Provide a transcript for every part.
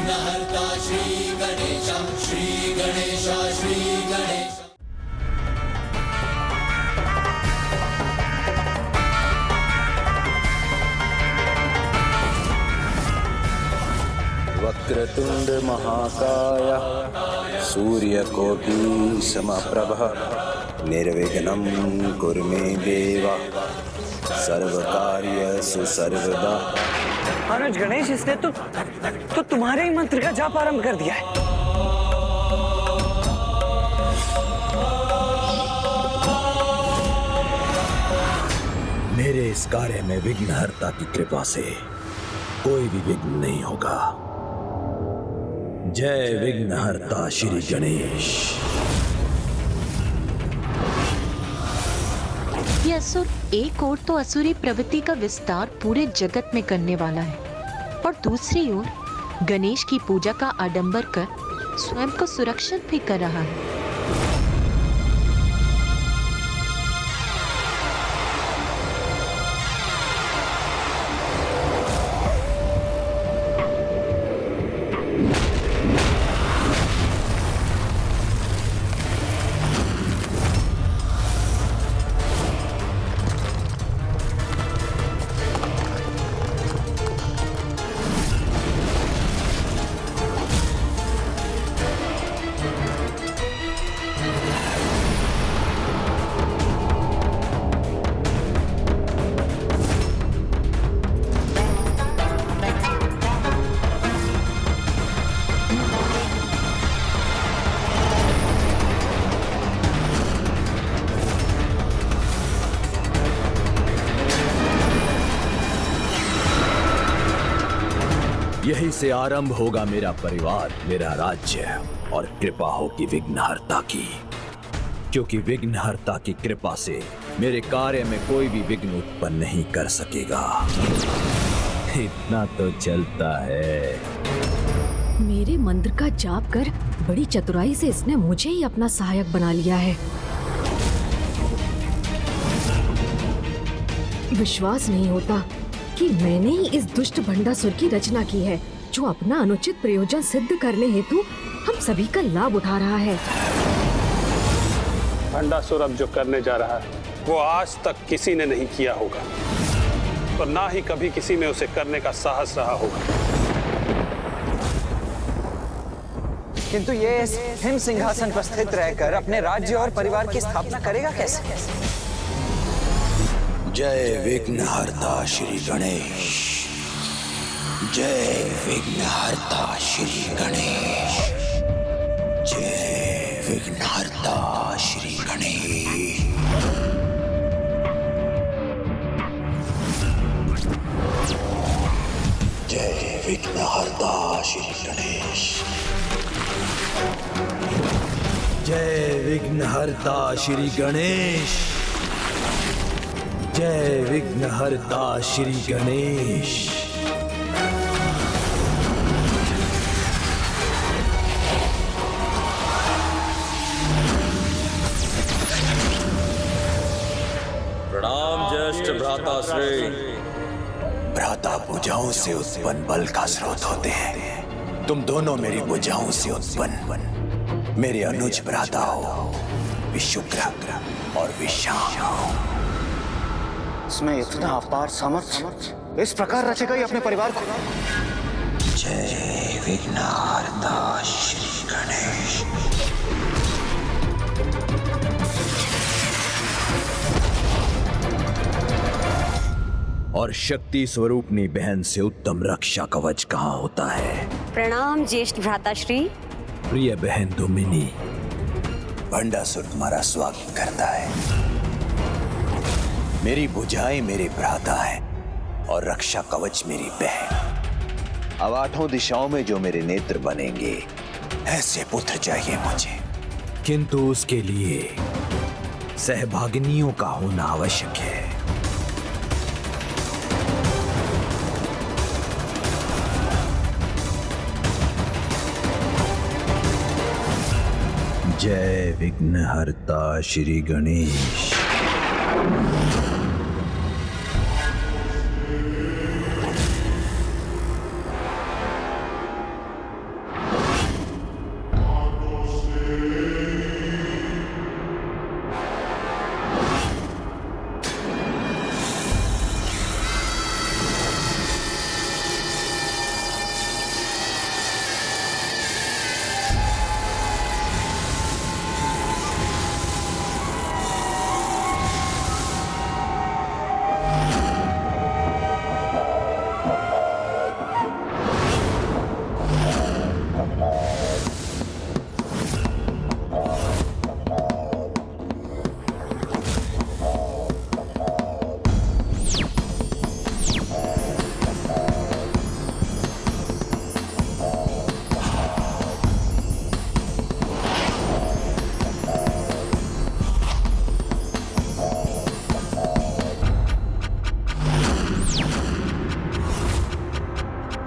विघ्नहर्ता श्री गणेश, श्री गणेश, श्री गणेश। वक्रतुंड महाकाय सूर्यकोटि समप्रभ निर्विघ्नं कुरु मे देव सर्वकार्येषु सर्वदा। अनुज गणेश, इसने तो तुम्हारे ही मंत्र का जाप आरंभ कर दिया है। मेरे इस कार्य में विघ्नहर्ता की कृपा से कोई भी विघ्न नहीं होगा। जय विघ्नहर्ता श्री गणेश। ये असुर एक ओर तो असुरी प्रवृत्ति का विस्तार पूरे जगत में करने वाला है और दूसरी ओर गणेश की पूजा का आडंबर कर स्वयं को सुरक्षित भी कर रहा है। यही से आरंभ होगा मेरा परिवार, मेरा राज्य और कृपा होगी विघ्नहर्ता की, क्योंकि विघ्नहर्ता की कृपा से मेरे कार्य में कोई भी विघ्न उत्पन्न नहीं कर सकेगा। इतना तो चलता है। मेरे मंत्र का जाप कर बड़ी चतुराई से इसने मुझे ही अपना सहायक बना लिया है। विश्वास नहीं होता कि मैंने ही इस दुष्ट भंडासुर की रचना की है, जो अपना अनुचित प्रयोजन सिद्ध करने हेतु हम सभी का लाभ उठा रहा है। भंडासुर अब जो करने जा रहा है वो आज तक किसी ने नहीं किया होगा और ना ही कभी किसी में उसे करने का साहस रहा होगा। किंतु ये हिम सिंहासन पर स्थित रहकर अपने राज्य और परिवार की स्थापना करेगा कैसे? जय विघ्नहर्ता श्री गणेश। जय विघ्नहर्ता श्री गणेश। जय विघ्नहर्ता श्री गणेश। जय विघ्नहर्ता श्री गणेश। जय विघ्नहर्ता श्री गणेश। जय विघ्नहर्ता श्री गणेश। प्रणाम ज्येष्ठ भ्राताश्री। भ्राता भुजाओं से उत्पन्न बल का स्रोत होते हैं। तुम दोनों मेरी भुजाओं से उत्पन्न मेरे अनुज भ्राता हो, विशुक्र और विशाम। इसमें इतना अपार सामर्थ्य इस प्रकार रचेगा ही अपने परिवार को। जय विघ्नहर्ता श्री गणेश। और शक्ति स्वरूपनी बहन से उत्तम रक्षा कवच कहाँ होता है? प्रणाम ज्येष्ठ भ्राताश्री। प्रिय बहन दुमिनी, भंडासुर तुम्हारा स्वागत करता है। मेरी भुजाएं मेरे भ्राता हैं और रक्षा कवच मेरी बहन। अब आठों दिशाओं में जो मेरे नेत्र बनेंगे, ऐसे पुत्र चाहिए मुझे। किंतु उसके लिए सहभागिनियों का होना आवश्यक है। जय विघ्नहर्ता श्री गणेश।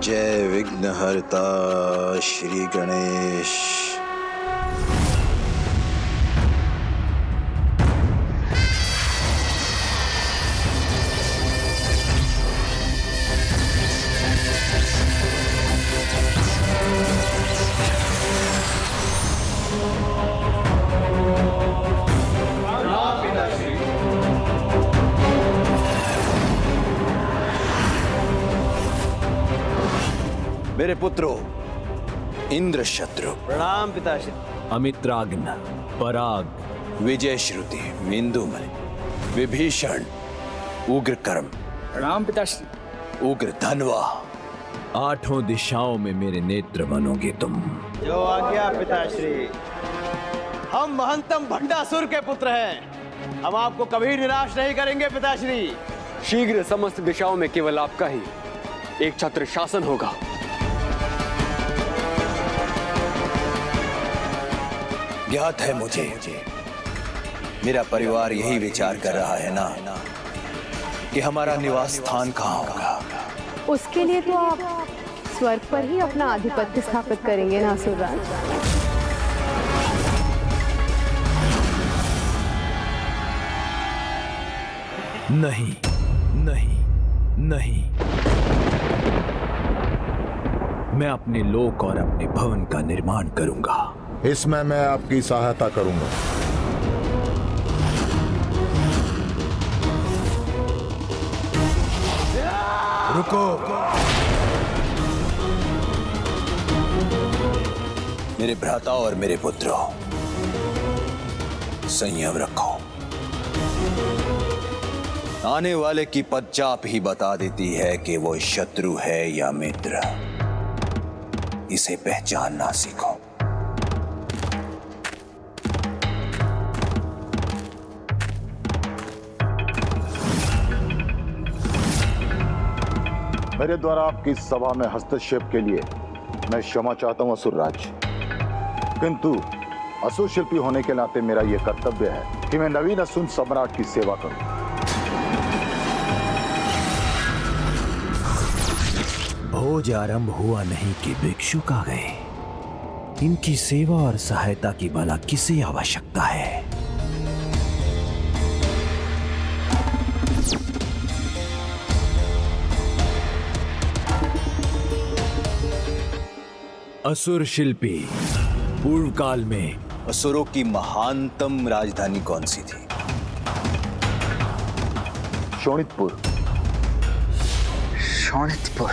जय विघ्नहर्ता श्री गणेश। मेरे पुत्रों, इंद्र शत्रु, प्रणाम पिताश्री। अमित्राग्न, पराग, विजय श्रुति, मिंदुमय, विभीषण, उग्र कर्म, प्रणाम पिताश्री। उग्र धनवा, आठों दिशाओं में मेरे नेत्र बनोगे तुम। जो आज्ञा पिताश्री। हम महंतम भंडासुर के पुत्र हैं, हम आपको कभी निराश नहीं करेंगे पिताश्री। शीघ्र समस्त दिशाओं में केवल आपका ही एक छत्र शासन होगा। ज्ञात है मुझे, मेरा परिवार यही विचार कर रहा है ना कि हमारा निवास स्थान कहाँ होगा। उसके लिए तो आप स्वर्ग पर ही अपना आधिपत्य स्थापित करेंगे ना असुरराज। नहीं नहीं नहीं, मैं अपने लोक और अपने भवन का निर्माण करूंगा। इसमें मैं आपकी सहायता करूंगा। रुको, मेरे भ्राता और मेरे पुत्रों, संयम रखो। आने वाले की पदचाप ही बता देती है कि वो शत्रु है या मित्र। इसे पहचानना सीखो। मेरे द्वारा आपकी सभा में हस्तक्षेप के लिए मैं क्षमा चाहता हूं असुरराज, किंतु असुर शिल्पी होने के नाते मेरा यह कर्तव्य है कि मैं नवीन असुर सम्राट की सेवा करूं। भोज आरंभ हुआ नहीं कि भिक्षुक आ गए। इनकी सेवा और सहायता की भला किसे आवश्यकता है? असुर शिल्पी, पूर्व काल में असुरों की महानतम राजधानी कौन सी थी? शोणितपुर। शोणितपुर।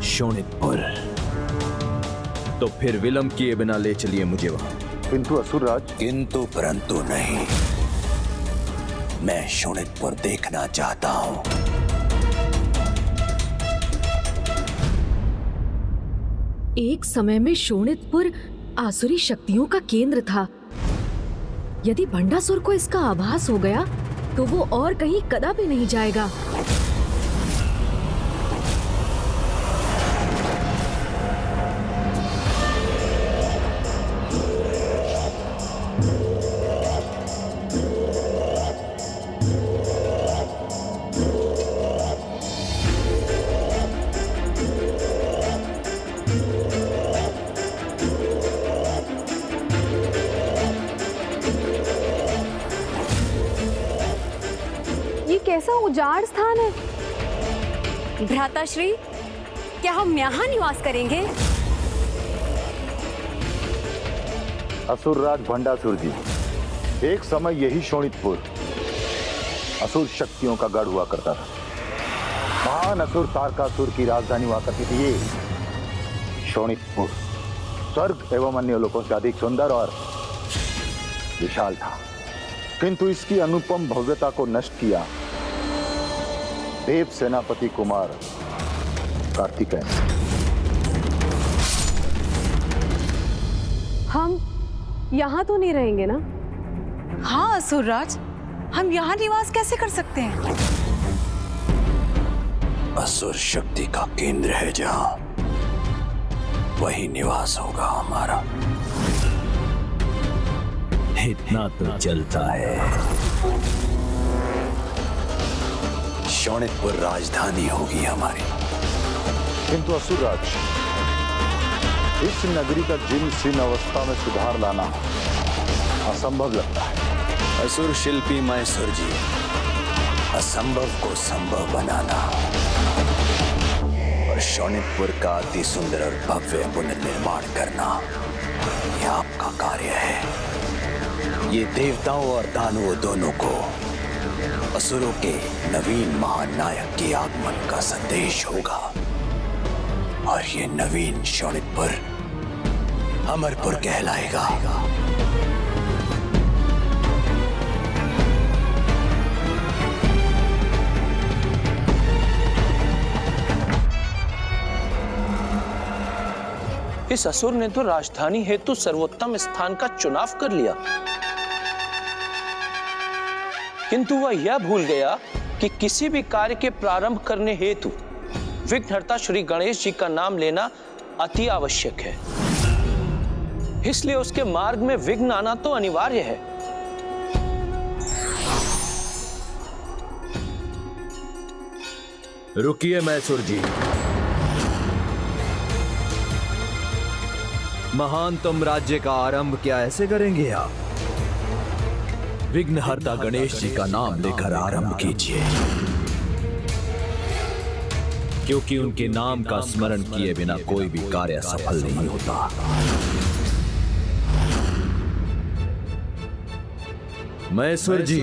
शोणितपुर। तो फिर विलंब किए बिना ले चलिए मुझे वहां। किंतु असुरराज। किंतु परंतु नहीं, मैं शोणितपुर देखना चाहता हूं। एक समय में शोणितपुर आसुरी शक्तियों का केंद्र था। यदि भंडासुर को इसका आभास हो गया तो वो और कहीं कदापि नहीं जाएगा। कैसा उजाड़ स्थान है। भ्राताश्री, क्या हम यहाँ निवास करेंगे? असुरराज भंडासुर जी, एक समय यही शोणितपुर असुर शक्तियों का गढ़ हुआ करता था। महान असुर तारकासुर की राजधानी हुआ करती थी ये शोणितपुर। स्वर्ग एवं अन्य लोकों से अधिक सुंदर और विशाल था, किंतु इसकी अनुपम भव्यता को नष्ट किया देव सेनापति कुमार कार्तिकेय। हम यहाँ तो नहीं रहेंगे ना? हाँ असुरराज, हम यहाँ निवास कैसे कर सकते हैं? असुर शक्ति का केंद्र है जहाँ, वही निवास होगा हमारा। इतना तो चलता है। शोणितपुर राजधानी होगी हमारी। किंतु असुरराज, इस नगरी का जीर्ण शीर्ण अवस्था में सुधार लाना असंभव लगता है। असुर शिल्पी मैसूर जी, असंभव को संभव बनाना और शोणितपुर का अति सुंदर और भव्य पुनर्निर्माण करना, यह आपका कार्य है। ये देवताओं और दानवों दोनों को असुरों के नवीन महानायक के आगमन का संदेश होगा और ये नवीन शोणितपुर अमरपुर कहलाएगा। इस असुर ने तो राजधानी हेतु सर्वोत्तम स्थान का चुनाव कर लिया, किंतु वह यह भूल गया कि किसी भी कार्य के प्रारंभ करने हेतु विघ्नहर्ता श्री गणेश जी का नाम लेना अति आवश्यक है। इसलिए उसके मार्ग में विघ्न आना तो अनिवार्य है। रुकिए मैसूर जी, महानतम राज्य का आरंभ क्या ऐसे करेंगे आप? विघ्नहर्ता गणेश जी का नाम लेकर आरंभ कीजिए, क्योंकि उनके नाम का स्मरण किए बिना कोई भी कार्य सफल नहीं होता। मैसूर जी,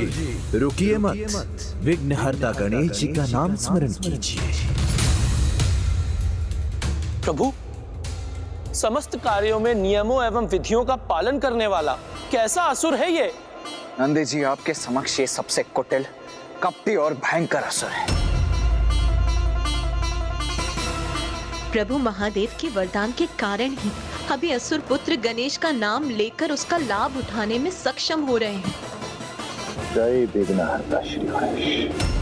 रुकिए मत, विघ्नहर्ता गणेश जी का नाम स्मरण कीजिए। प्रभु, समस्त कार्यों में नियमों एवं विधियों का पालन करने वाला कैसा असुर है ये? नंदी जी, आपके समक्ष ये सबसे कुटिल, कपटी और भयंकर असुर है। प्रभु महादेव के वरदान के कारण ही अभी असुर पुत्र गणेश का नाम लेकर उसका लाभ उठाने में सक्षम हो रहे हैं। जय विघ्नहर्ता श्री गणेश।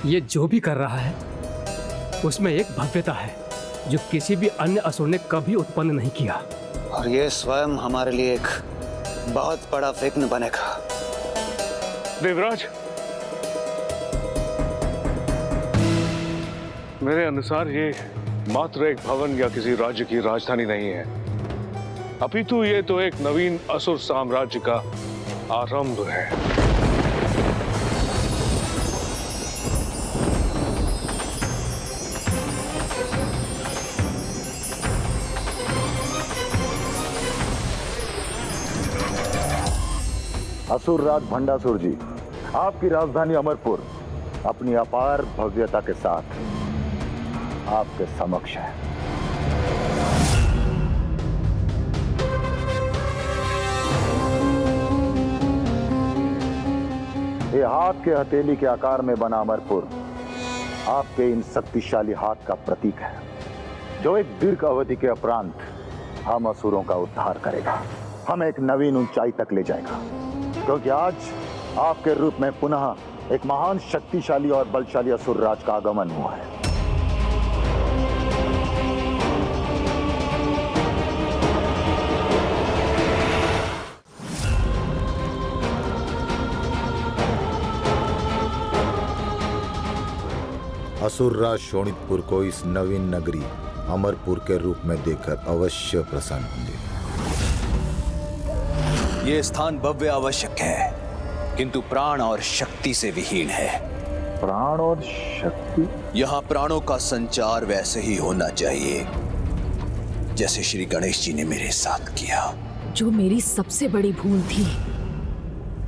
ये जो भी कर रहा है उसमें एक भव्यता है जो किसी भी अन्य असुर ने कभी उत्पन्न नहीं किया, और ये स्वयं हमारे लिए एक बहुत बड़ा विघ्न बनेगा। देवराज, मेरे अनुसार ये मात्र एक भवन या किसी राज्य की राजधानी नहीं है, अपितु ये तो एक नवीन असुर साम्राज्य का आरंभ है। असुरराज भंडासुर जी, आपकी राजधानी अमरपुर अपनी अपार भव्यता के साथ आपके समक्ष है। ये हाथ के हथेली के आकार में बना अमरपुर आपके इन शक्तिशाली हाथ का प्रतीक है, जो एक दीर्घ अवधि के उपरांत हम असुरों का उद्धार करेगा, हमें एक नवीन ऊंचाई तक ले जाएगा, क्योंकि आज आपके रूप में पुनः एक महान शक्तिशाली और बलशाली असुर राज का आगमन हुआ है। असुरराज शोणितपुर को इस नवीन नगरी अमरपुर के रूप में देखकर अवश्य प्रसन्न होंगे। ये स्थान भव्य आवश्यक है, किंतु प्राण और शक्ति से विहीन है। प्राण और शक्ति? यहाँ प्राणों का संचार वैसे ही होना चाहिए जैसे श्री गणेश जी ने मेरे साथ किया, जो मेरी सबसे बड़ी भूल थी।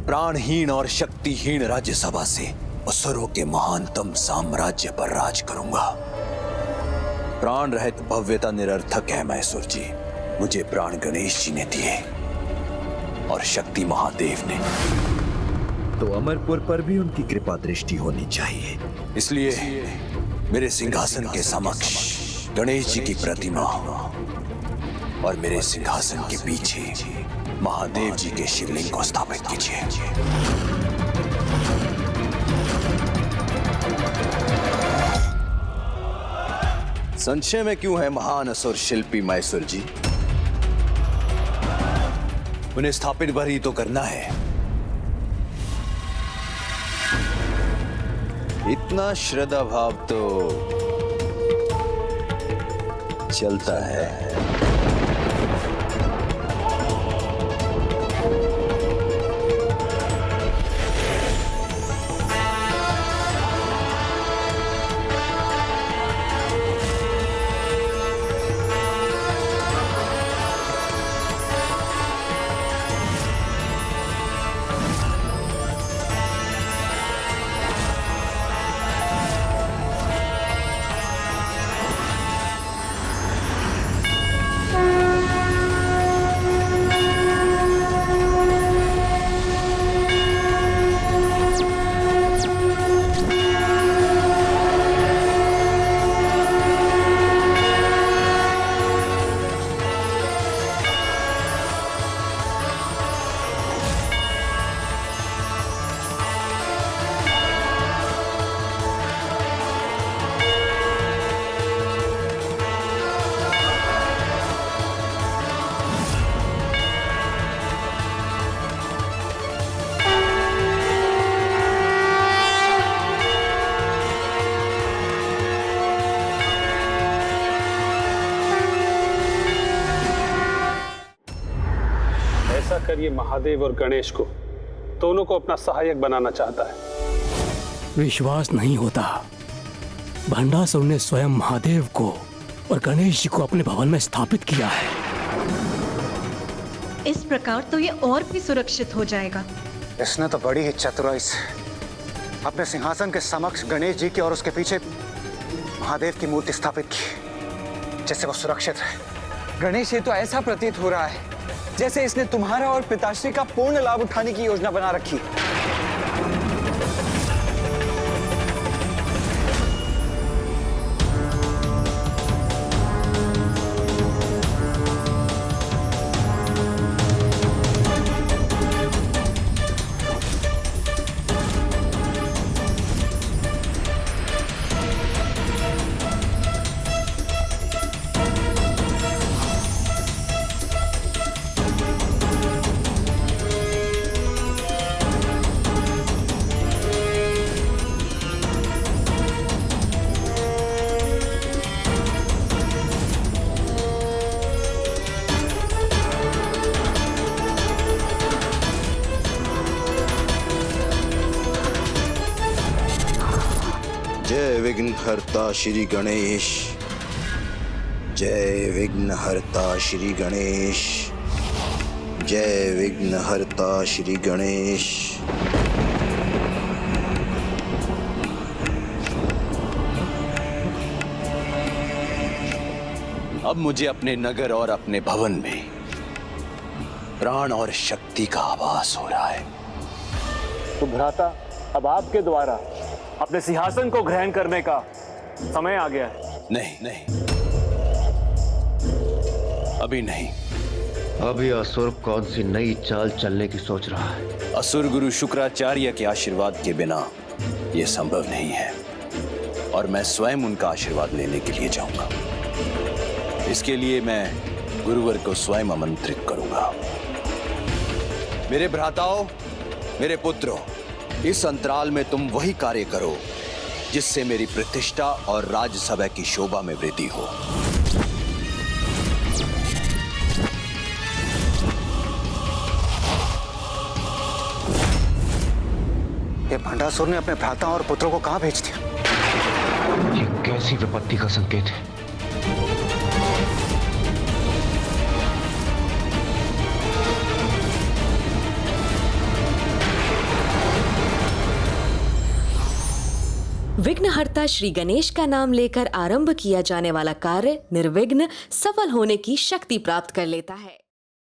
प्राणहीन और शक्तिहीन राज्यसभा से असुरों के महानतम साम्राज्य पर राज करूंगा। प्राण रहित भव्यता निरर्थक है मैसूर जी। मुझे प्राण गणेश जी ने दिए और शक्ति महादेव ने। तो अमरपुर पर भी उनकी कृपा दृष्टि होनी चाहिए। इसलिए मेरे सिंहासन के समक्ष गणेश जी की प्रतिमा और मेरे सिंहासन के पीछे महादेव जी के शिवलिंग को स्थापित कीजिए। संशय में क्यों है महान असुर शिल्पी मैसूर जी? उन्हें स्थापित भर ही तो करना है। इतना श्रद्धा भाव तो चलता है। ये महादेव और गणेश को दोनों को अपना सहायक बनाना चाहता है। विश्वास नहीं होता। भंडासुर ने स्वयं महादेव को और गणेश जी को अपने भवन में स्थापित किया है। इस प्रकार तो ये और भी सुरक्षित हो जाएगा। इसने तो बड़ी ही चतुराई से अपने सिंहासन के समक्ष गणेश जी की और उसके पीछे महादेव की मूर्ति स्थापित की, जिससे वो सुरक्षित रहे। गणेश, ये तो ऐसा प्रतीत हो रहा है जैसे इसने तुम्हारा और पिताश्री का पूर्ण लाभ उठाने की योजना बना रखी। जय विघ्नहर्ता श्री गणेश, जय विघ्नहर्ता श्री गणेश, जय विघ्नहर्ता श्री गणेश। अब मुझे अपने नगर और अपने भवन में प्राण और शक्ति का आभास हो रहा है। तो भ्राता, अब आपके द्वारा अपने सिंहासन को ग्रहण करने का समय आ गया है। नहीं, अभी नहीं। अभी असुर कौन सी नई चाल चलने की सोच रहा है? असुर गुरु शुक्राचार्य के आशीर्वाद के बिना यह संभव नहीं है, और मैं स्वयं उनका आशीर्वाद लेने के लिए जाऊंगा। इसके लिए मैं गुरुवर को स्वयं आमंत्रित करूंगा। मेरे भ्राताओं, मेरे पुत्रों, इस अंतराल में तुम वही कार्य करो जिससे मेरी प्रतिष्ठा और राजसभा की शोभा में वृद्धि हो। ये भंडासुर ने अपने भ्राता और पुत्रों को कहां भेज दिया? ये कैसी विपत्ति का संकेत है? विघ्नहर्ता श्री गणेश का नाम लेकर आरंभ किया जाने वाला कार्य निर्विघ्न सफल होने की शक्ति प्राप्त कर लेता है।